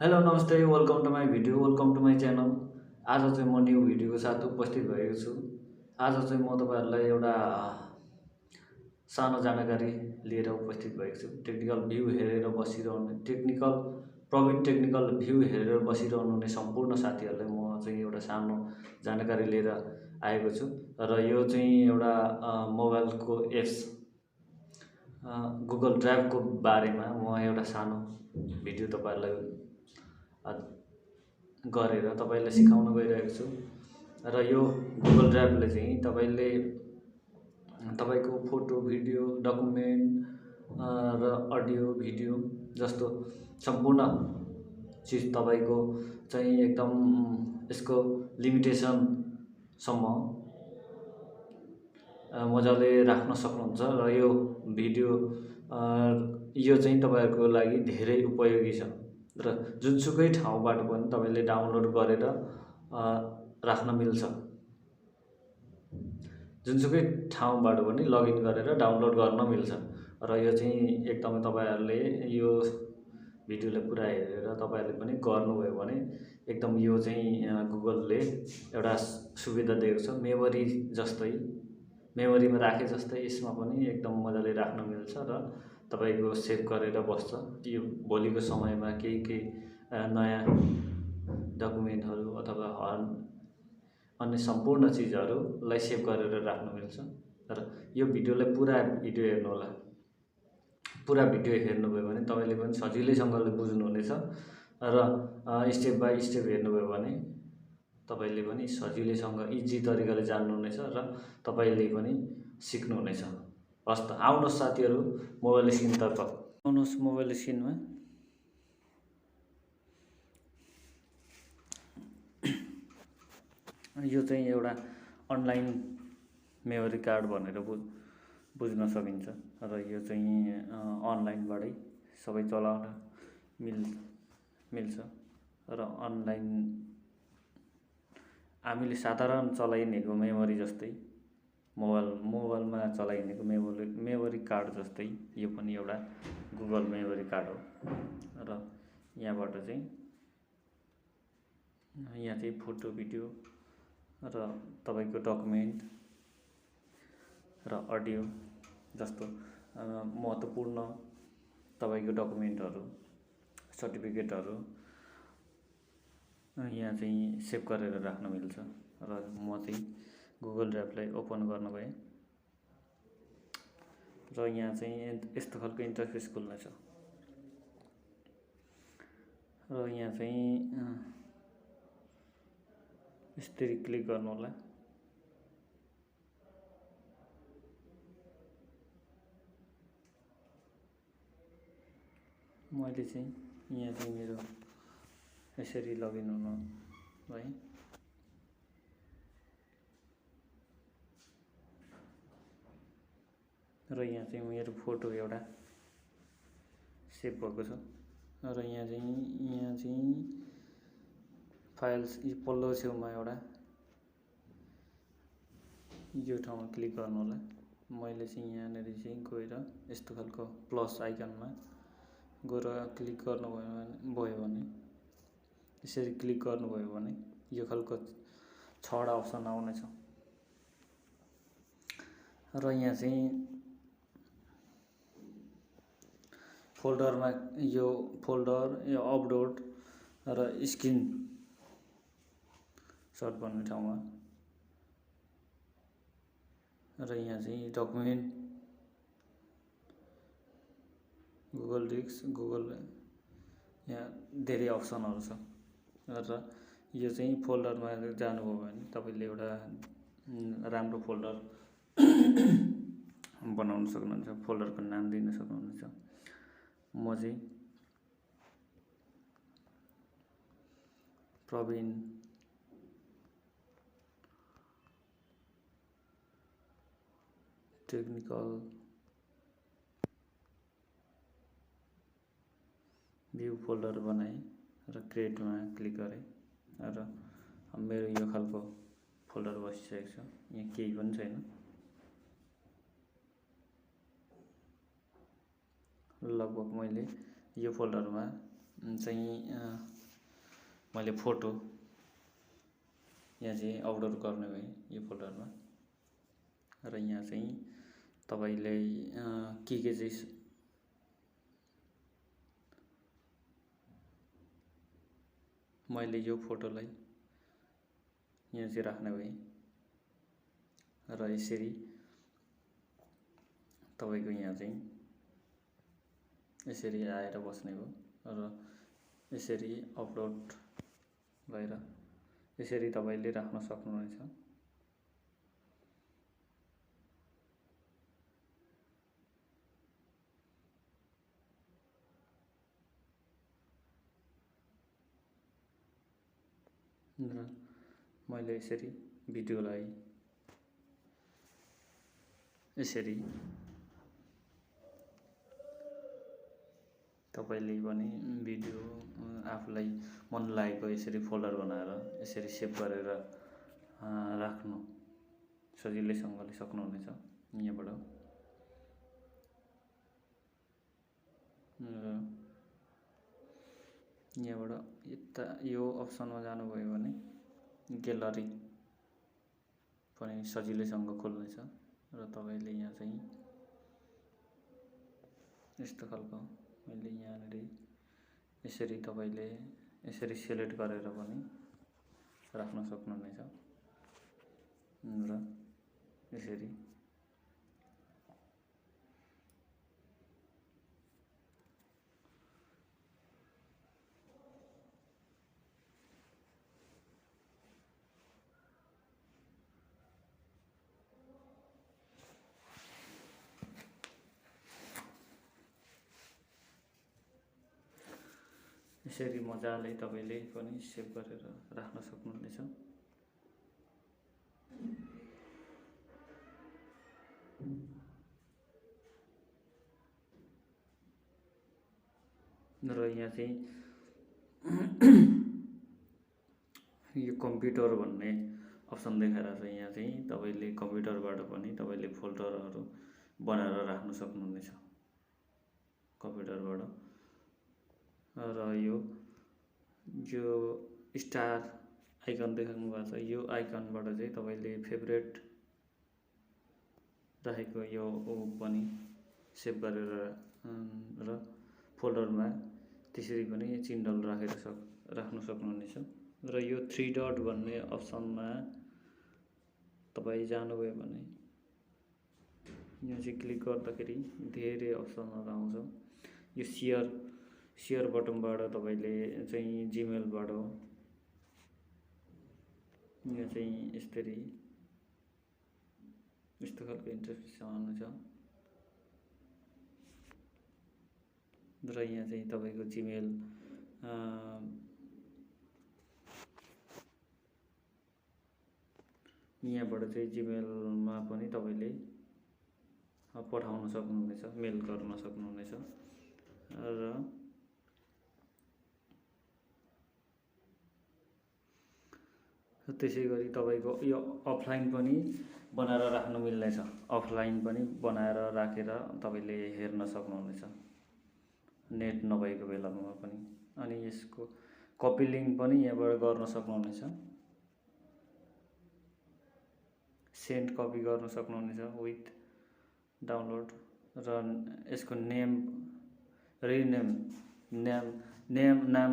Hello नमस्ते welcome to my video welcome to my channel. आज चाहिँ म न्यू भिडियोको साथ उपस्थित भएको छु। आज चाहिँ म तपाईँहरूलाई एउटा सानो जानकारी लिएर उपस्थित भएको छु। टेक्निकल भ्यू हेरेर बसिरहने प्रवीण टेक्निकल भ्यू हेरेर बसिरहनुहुने सम्पूर्ण साथीहरूलाई म चाहिँ एउटा सानो जानकारी लिएर आएको छु। र यो चाहिँ एउटा मोबाइलको एप्स गुगल ड्राइभको बारेमा म एउटा सानो भिडियो तपाईँहरूलाई गरेर तपाईँलाई सिकाउन गइरहेको छु। र यो गुगल ड्राइभले चाहिँ तपाईँको फोटो भिडियो डकुमेन्ट र अडियो भिडियो जस्तो सम्पूर्ण चिज तपाईँको चाहिँ एकदम यसको लिमिटेसनसम्म मजाले राख्न सक्नुहुन्छ। र यो भिडियो यो चाहिँ तपाईँहरूको लागि धेरै उपयोगी छ र जुनसुकै ठाउँबाट पनि तपाईँले डाउनलोड गरेर राख्न मिल्छ। जुनसुकै ठाउँबाट पनि लगइन गरेर डाउनलोड गर्न मिल्छ। र यो चाहिँ एकदमै तपाईँहरूले यो भिडियोलाई पुरा हेरेर तपाईँहरूले पनि गर्नुभयो भने एकदम यो चाहिँ गुगलले एउटा सुविधा दिएको छ। मेमोरीमा राखे जस्तै यसमा पनि एकदम मजाले राख्न मिल्छ र तपाईँको सेभ गरेर बस्छ। यो भोलिको समयमा केही नयाँ डकुमेन्टहरू अथवा अन्य सम्पूर्ण चिजहरूलाई सेभ गरेर राख्न मिल्छ। र यो भिडियोलाई पुरा भिडियो हेर्नुहोला। पुरा भिडियो हेर्नुभयो भने तपाईँले पनि सजिलैसँगले बुझ्नुहुनेछ र स्टेप बाई स्टेप हेर्नुभयो भने तपाईँले पनि सजिलैसँग इजी तरिकाले जान्नुहुनेछ र तपाईँले पनि सिक्नुहुनेछ। हस् त आउनुहोस् साथीहरू मोबाइल स्क्रिनतर्फ आउनुहोस्। मोबाइल स्क्रिनमा यो चाहिँ एउटा अनलाइन मेमोरी कार्ड भनेर बुझ्न सकिन्छ। र यो चाहिँ अनलाइनबाटै सबै चलाउन मिल्छ। र अनलाइन हामीले साधारण चलाइनेको मेमोरी जस्तै मोबाइलमा चलाइनेको मेमोरी कार्ड जस्तै यो पनि एउटा गुगल मेमोरी कार्ड हो। र यहाँ चाहिँ फोटो भिडियो र तपाईँको डकुमेन्ट र अडियो जस्तो महत्त्वपूर्ण तपाईँको डकुमेन्टहरू सर्टिफिकेटहरू यहाँ चाहिँ सेभ गरेर राख्न मिल्छ। र म चाहिँ गुगल ड्राइभलाई ओपन गर्न गएँ र यहाँ चाहिँ यस्तो खालको इन्टरफेस खुल्नेछ। र यहाँ चाहिँ यसरी क्लिक गर्नु होला। मैले चाहिँ यहाँ चाहिँ मेरो यसरी लगइन हुनु है। र यहाँ चाहिँ मेरो फोटो एउटा सेभ भएको छ। र यहाँ चाहिँ फाइल्स पल्लो छेउमा एउटा यो ठाउँमा क्लिक गर्नु होला। मैले चाहिँ यहाँनिर चाहिँ गएर यस्तो खालको प्लस आइकनमा गएर क्लिक गर्नुभयो भने यसरी क्लिक गर्नुभयो भने यो खालको 6वटा अप्सन आउनेछ। र यहाँ चाहिँ फोल्डरमा यो फोल्डर यो अपलोड र स्क्रिन सर्ट भन्ने ठाउँमा र यहाँ चाहिँ डकुमेन्ट गुगल डिस्क गुगल यहाँ धेरै अप्सनहरू छ। र यो चाहिँ फोल्डरमा जानुभयो भने तपाईँले एउटा राम्रो फोल्डर बनाउन सक्नुहुन्छ। फोल्डरको नाम दिन सक्नुहुन्छ। म चाहिँ प्रवीण टेक्निकल भ्यू फोल्डर बनाएँ र क्रिएटमा क्लिक गरेँ। र मेरो यो खालको फोल्डर बसिसकेको छ। यहाँ केही पनि छैन। लगभग मैले यो फोल्डरमा चाहिँ मैले फोटो यहाँ चाहिँ अपलोड गर्ने भएँ यो फोल्डरमा। र यहाँ चाहिँ तपाईँले के चाहिँ मैले यो फोटोलाई यहाँ चाहिँ राख्ने भएँ र यसरी तपाईँको यहाँ चाहिँ यसरी आएर बस्ने हो र यसरी अपलोड भएर यसरी तपाईँले राख्न सक्नुहुनेछ। र मैले यसरी भिडियोलाई यसरी तपाईँले पनि भिडियो आफूलाई मन लागेको यसरी फोल्डर बनाएर यसरी सेभ गरेर राख्नु सजिलैसँगले सक्नुहुनेछ यहाँबाट। यहाँबाट यता यो अप्सनमा जानुभयो भने ग्यालरी पनि सजिलैसँग खोल्नेछ र तपाईँले यहाँ चाहिँ यस्तो खालको मैले यहाँनिर यसरी तपाईँले यसरी सिलेक्ट गरेर पनि राख्न सक्नुहुनेछ र यसरी यसरी मजाले तपाईँले पनि सेभ गरेर राख्न सक्नुहुनेछ। र यहाँ चाहिँ यो कम्प्युटर भन्ने अप्सन देखाएर छ। यहाँ चाहिँ तपाईँले कम्प्युटरबाट पनि तपाईँले फोल्डरहरू बनाएर राख्न सक्नुहुनेछ कम्प्युटरबाट। र यो स्टार आइकन देखाउनु भएको छ, यो आइकनबाट चाहिँ तपाईँले फेभरेट राखेको यो पनि सेभ गरेर र फोल्डरमा त्यसरी पनि चिन्डल राखेर राख्न सक्नुहुनेछ। र यो 3 डट भन्ने अप्सनमा तपाईँ जानुभयो भने यहाँ चाहिँ क्लिक गर्दाखेरि धेरै अप्सनहरू आउँछ। यो सेयर बटनबाट तपाईँले चाहिँ जिमेलबाट यहाँ चाहिँ यस्तो खालको इन्टरफेस आउनेछ र यहाँ चाहिँ तपाईँको जिमेल यहाँबाट चाहिँ जिमेलमा पनि तपाईँले पठाउन सक्नुहुनेछ, मेल गर्न सक्नुहुनेछ। र त्यसै गरी तपाईँको यो अफलाइन पनि बनाएर राख्नु मिल्नेछ, अफलाइन पनि बनाएर राखेर तपाईँले हेर्न सक्नुहुनेछ नेट नभएको बेलामा पनि। अनि यसको कपी लिङ्क पनि यहाँबाट गर्न सक्नुहुनेछ, सेन्ड कपी गर्न सक्नुहुनेछ विथ डाउनलोड। र यसको नाम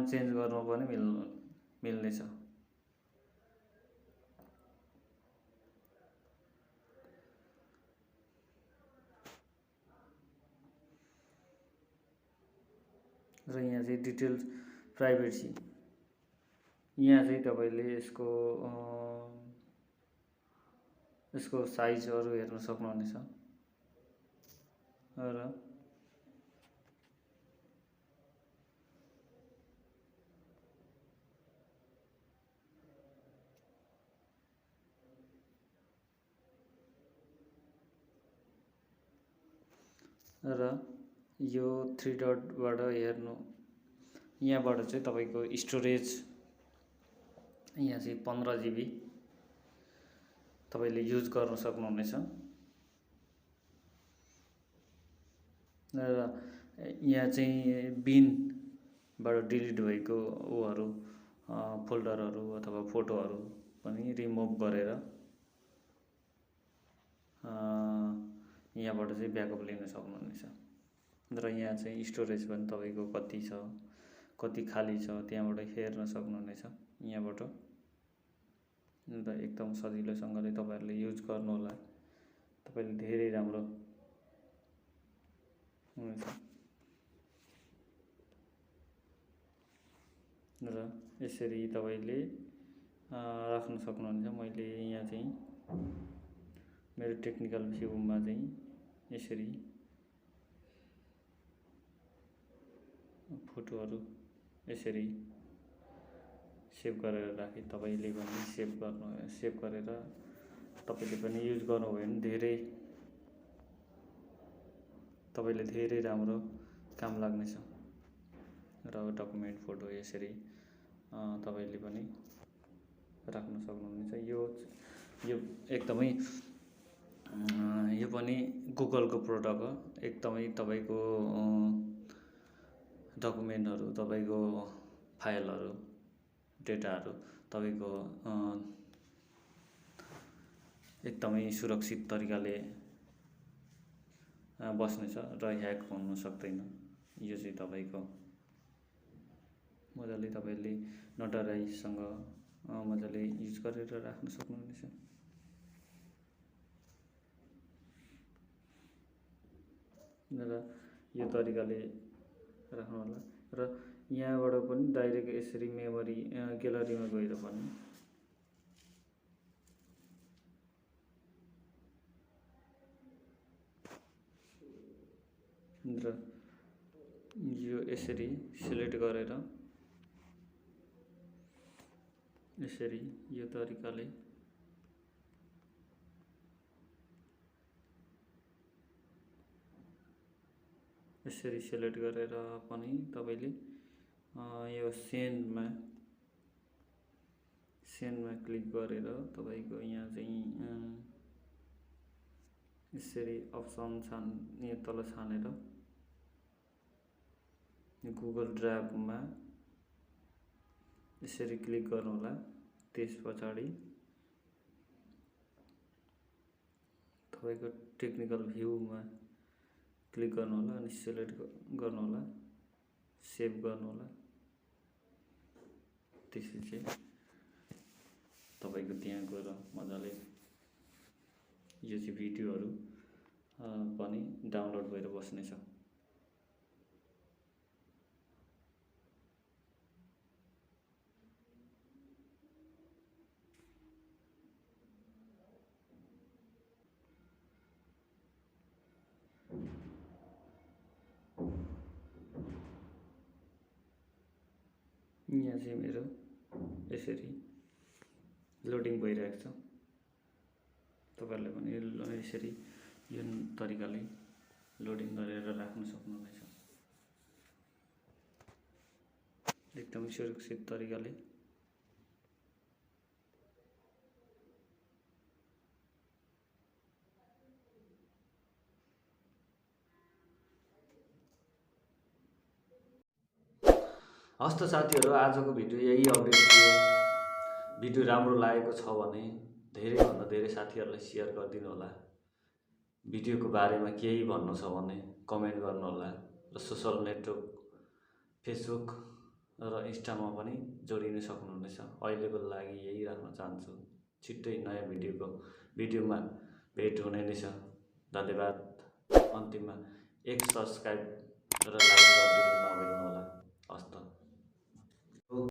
चेन्ज गर्न पनि मिल्नेछ। र यहाँ चाहिँ डिटेल्स प्राइभेसी, यहाँ चाहिँ तपाईँले यसको साइजहरू हेर्न सक्नुहुनेछ। र यो 3 डटबाट हेर्नु, यहाँबाट चाहिँ तपाईँको स्टोरेज यहाँ चाहिँ 15 GB तपाईँले युज गर्न सक्नुहुनेछ। र यहाँ चाहिँ बिन बाट डिलिट भएको ऊहरू फोल्डरहरू अथवा फोटोहरू पनि रिमुभ गरेर यहाँबाट चाहिँ ब्याकअप लिन सक्नुहुनेछ। र यहाँ चाहिँ स्टोरेज पनि तपाईँको कति छ, कति खाली छ त्यहाँबाट हेर्न सक्नुहुनेछ यहाँबाट। र एकदम सजिलोसँगले तपाईँहरूले युज गर्नुहोला, तपाईँले धेरै राम्रो हुनेछ। र यसरी तपाईँले राख्न सक्नुहुन्छ। मैले यहाँ चाहिँ मेरो टेक्निकल भ्यूमा चाहिँ यसरी फोटोहरू यसरी सेभ गरेर राखेँ। तपाईँले पनि सेभ गरेर तपाईँले पनि युज गर्नुभयो भने तपाईँले धेरै राम्रो काम लाग्नेछ। र डकुमेन्ट फोटो यसरी तपाईँले पनि राख्न सक्नुहुनेछ। यो एकदमै यो पनि गुगलको प्रोडक्ट हो। एकदमै तपाईँको डकुमेन्टहरू, तपाईँको फाइलहरू, डेटाहरू तपाईँको एकदमै सुरक्षित तरिकाले बस्नेछ र ह्याक हुन सक्दैन। यो चाहिँ तपाईँको मजाले तपाईँले नडराइसँग मजाले युज गरेर राख्न सक्नुहुनेछ। र यो तरिकाले राख्नु होला। र यहाँबाट पनि डाइरेक्ट यसरी मेमोरी ग्यालरीमा गएर पनि र यो यसरी सिलेक्ट गरेर यसरी यो तरिकाले यसरी सिलेक्ट गरेर पनि तपाईँले यो सेन्डमा क्लिक गरेर तपाईँको यहाँ चाहिँ यसरी अप्सन यहाँ तल छानेर गुगल ड्राइभमा यसरी क्लिक गर्नुहोला। त्यस पछाडि तपाईँको टेक्निकल भ्यूमा क्लिक गर्नुहोला अनि सिलेक्ट गर्नुहोला, सेभ गर्नुहोला। त्यसपछि तपाईँको त्यहाँ गएर मजाले यो चाहिँ भिडियोहरू पनि डाउनलोड भएर बस्नेछ। यहाँ चाहिँ मेरो यसरी लोडिङ भइरहेको छ। तपाईहरुले पनि यसरी यो तरिकाले लोडिङ गरेर राख्न सक्नुहुनेछ एकदम सुरक्षित तरिकाले। हस्त साथीहरु, आजको भिडियो यही अपडेट थियो। भिडियो राम्रो लागेको छ भने धेरै भन्दा धेरै साथीहरुलाई शेयर गरिदिनु होला। भिडियोको बारेमा केही भन्नु छ भने कमेन्ट गर्नु होला र सोशल नेटवर्क फेसबुक र इन्स्टामा पनि जोडिन सक्नुहुनेछ। अहिलेको लागि यही राख्न चाहन्छु। छिट्टै नयाँ भिडियोमा भेट हुने नै छ। धन्यवाद। अन्तिममा एक सब्स्क्राइब र लाइक गरिदिनु नभुल्नु होला। हस्त।